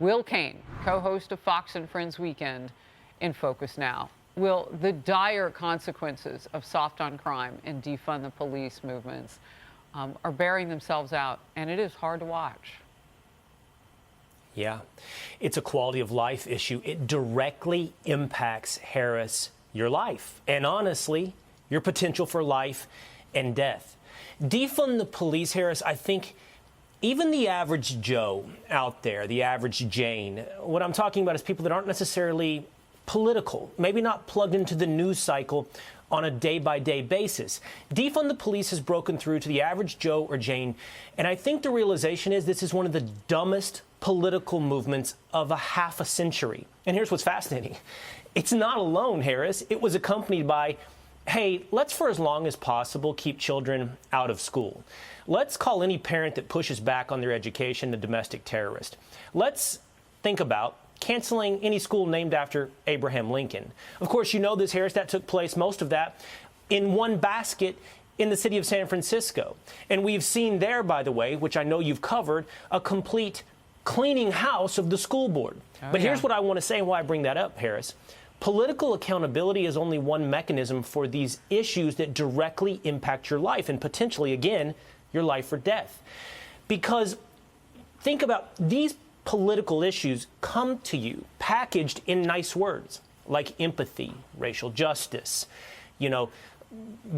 Will Cain, co-host of Fox and Friends Weekend, in Focus Now. Will, the dire consequences of soft on crime and defund the police movements are bearing themselves out, and it is hard to watch. Yeah, it's a quality of life issue. It directly impacts, Harris, your life, and honestly, your potential for life and death. Defund the police, Harris, I think even the average Joe out there, the average Jane, what I'm talking about is people that aren't necessarily political, maybe not plugged into the news cycle on a day-by-day basis. Defund the police has broken through to the average Joe or Jane, and I think the realization is this is one of the dumbest political movements of a half a century. And here's what's fascinating. It's not alone, Harris. It was accompanied by, hey, let's for as long as possible keep children out of school. Let's call any parent that pushes back on their education a domestic terrorist. Let's think about canceling any school named after Abraham Lincoln. Of course, you know this, Harris, that took place, most of that, in one basket in the city of San Francisco. And we've seen there, by the way, which I know you've covered, a complete cleaning house of the school board. But here's what I want to say and why I bring that up, Harris. Political accountability is only one mechanism for these issues that directly impact your life and potentially, again, your life or death. Because think about these political issues come to you packaged in nice words like empathy, racial justice,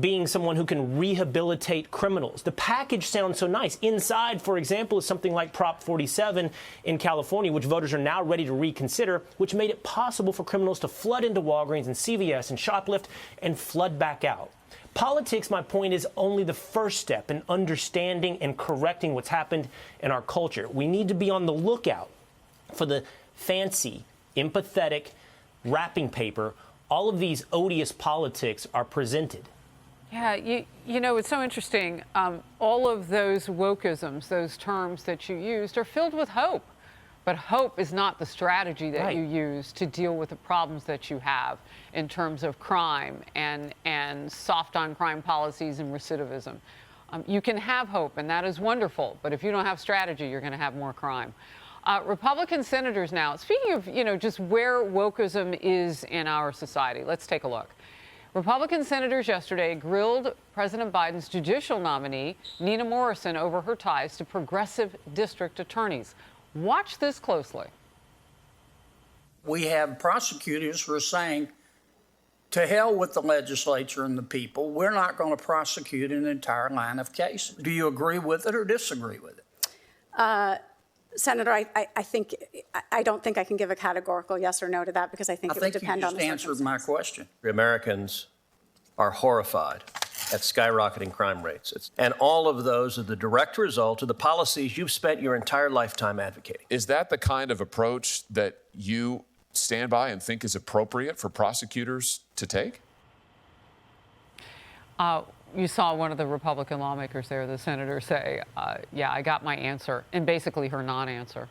being someone who can rehabilitate criminals. The package sounds so nice. Inside, for example, is something like Prop 47 in California, which voters are now ready to reconsider, which made it possible for criminals to flood into Walgreens and CVS and shoplift and flood back out. Politics, my point, is only the first step in understanding and correcting what's happened in our culture. We need to be on the lookout for the fancy, empathetic wrapping paper. All of these odious politics are presented. Yeah, it's so interesting. All of those wokeisms, those terms that you used, are filled with hope. But hope is not the strategy that you use to deal with the problems that you have in terms of crime and soft on crime policies and recidivism. You can have hope, and that is wonderful. But if you don't have strategy, you're going to have more crime. Republican senators now, speaking of, just where wokeism is in our society, let's take a look. Republican senators yesterday grilled President Biden's judicial nominee, Nina Morrison, over her ties to progressive district attorneys. Watch this closely. We have prosecutors who are saying, to hell with the legislature and the people. We're not going to prosecute an entire line of cases. Do you agree with it or disagree with it? Senator, I don't think I can give a categorical yes or no to that because I think it would depend on the circumstances. You just answered my question. Americans are horrified at skyrocketing crime rates. And all of those are the direct result of the policies you've spent your entire lifetime advocating. Is that the kind of approach that you stand by and think is appropriate for prosecutors to take? You saw one of the Republican lawmakers there, the senator, say, yeah, I got my answer, and basically her non-answer.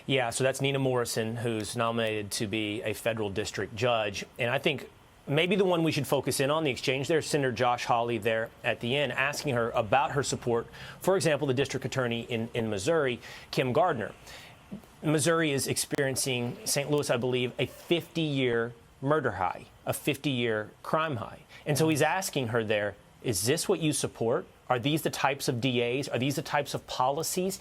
Yeah, so that's Nina Morrison, who's nominated to be a federal district judge. And I think maybe the one we should focus in on, the exchange there, Senator Josh Hawley there at the end, asking her about her support, for example, the district attorney in Missouri, Kim Gardner. Missouri is experiencing, St. Louis, I believe, a 50-year murder high, a 50-year crime high. And so he's asking her there, is this what you support? Are these the types of DAs? Are these the types of policies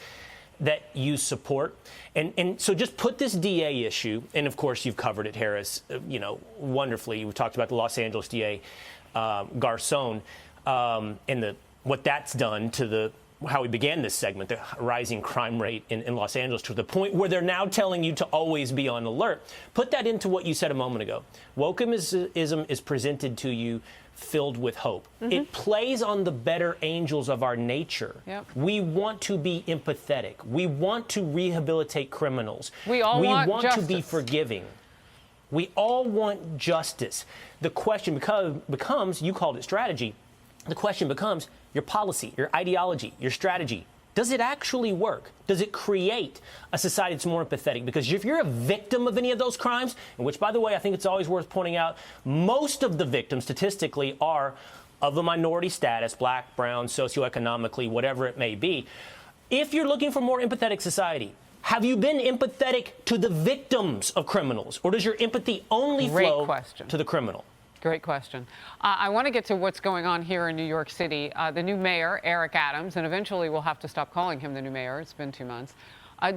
that you support? And so just put this DA issue, and of course you've covered it, Harris, wonderfully. We talked about the Los Angeles DA, Garcon, and what that's done to how we began this segment, the rising crime rate in Los Angeles, to the point where they're now telling you to always be on alert. Put that into what you said a moment ago. Wokeism is presented to you filled with hope. Mm-hmm. It plays on the better angels of our nature. Yep. We want to be empathetic. We want to rehabilitate criminals. We want to be forgiving. We all want justice. The question becomes, you called it strategy, the question becomes your policy, your ideology, your strategy. Does it actually work? Does it create a society that's more empathetic? Because if you're a victim of any of those crimes, and which, by the way, I think it's always worth pointing out, most of the victims statistically are of a minority status, black, brown, socioeconomically, whatever it may be. If you're looking for more empathetic society, have you been empathetic to the victims of criminals, or does your empathy only flow to the criminal? Great question. I want to get to what's going on here in New York City. The new mayor, Eric Adams, and eventually we'll have to stop calling him the new mayor. It's been 2 months.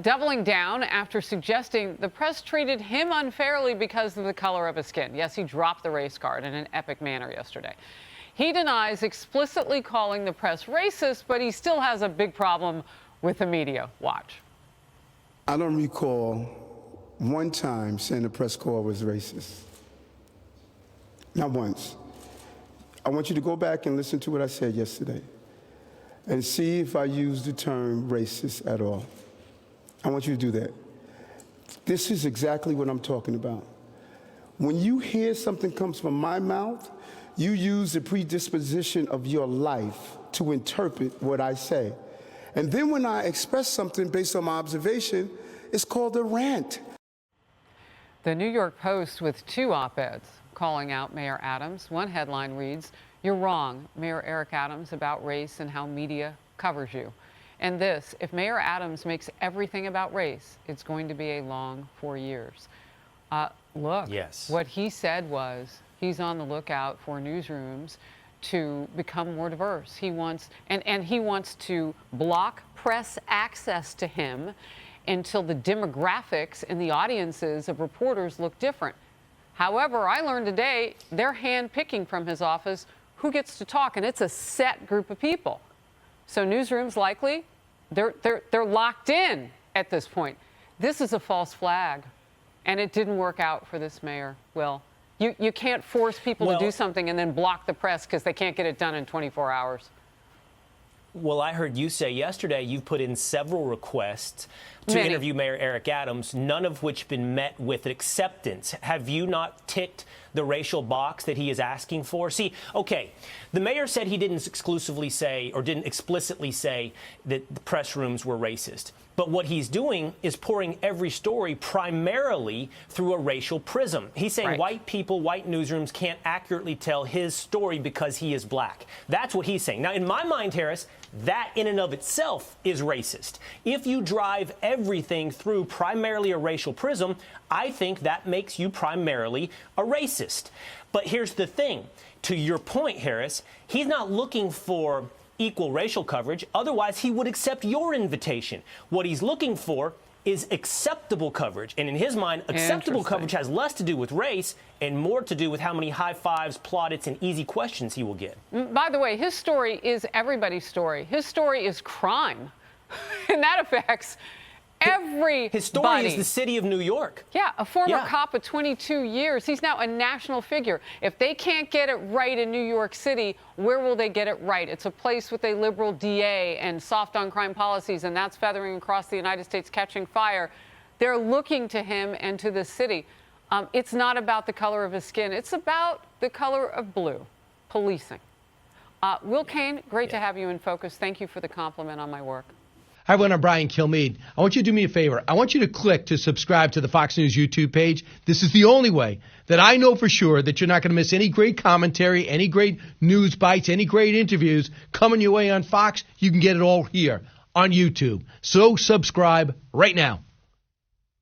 Doubling down after suggesting the press treated him unfairly because of the color of his skin. Yes, he dropped the race card in an epic manner yesterday. He denies explicitly calling the press racist, but he still has a big problem with the media. Watch. I don't recall one time saying the press corps was racist. Not once. I want you to go back and listen to what I said yesterday and see if I used the term racist at all. I want you to do that. This is exactly what I'm talking about. When you hear something comes from my mouth, you use the predisposition of your life to interpret what I say. And then when I express something based on my observation, it's called a rant. The New York Post with 2 op-eds calling out Mayor Adams. One headline reads, "You're wrong, Mayor Eric Adams, about race and how media covers you." And this, if Mayor Adams makes everything about race, it's going to be a long 4 years. Look, yes. What he said was he's on the lookout for newsrooms to become more diverse. He wants, and he wants to block press access to him until the demographics and the audiences of reporters look different. However, I learned today they're hand-picking from his office who gets to talk, and it's a set group of people. So newsrooms likely, they're locked in at this point. This is a false flag, and it didn't work out for this mayor, Will. You can't force people to do something and then block the press because they can't get it done in 24 hours. Well, I heard you say yesterday you've put in several requests to interview Mayor Eric Adams, none of which been met with acceptance. Have you not ticked the racial box that he is asking for? See, okay, the mayor said he didn't exclusively say or didn't explicitly say that the press rooms were racist. But what he's doing is pouring every story primarily through a racial prism. He's saying white people, white newsrooms can't accurately tell his story because he is black. That's what he's saying. Now, in my mind, Harris, that in and of itself is racist. If you drive everything through primarily a racial prism, I think that makes you primarily a racist. But here's the thing. To your point, Harris, he's not looking for equal racial coverage. Otherwise, he would accept your invitation. What he's looking for is acceptable coverage. And in his mind, acceptable coverage has less to do with race and more to do with how many high fives, plaudits, and easy questions he will get. By the way, his story is everybody's story. His story is crime. And that affects everybody. His story is the city of New York. Yeah, a former cop of 22 years. He's now a national figure. If they can't get it right in New York City, where will they get it right? It's a place with a liberal DA and soft on crime policies, and that's feathering across the United States, catching fire. They're looking to him and to the city. It's not about the color of his skin. It's about the color of blue, policing. Will Cain, great to have you in focus. Thank you for the compliment on my work. Hi, everyone. I'm Brian Kilmeade. I want you to do me a favor. I want you to click to subscribe to the Fox News YouTube page. This is the only way that I know for sure that you're not going to miss any great commentary, any great news bites, any great interviews coming your way on Fox. You can get it all here on YouTube. So subscribe right now.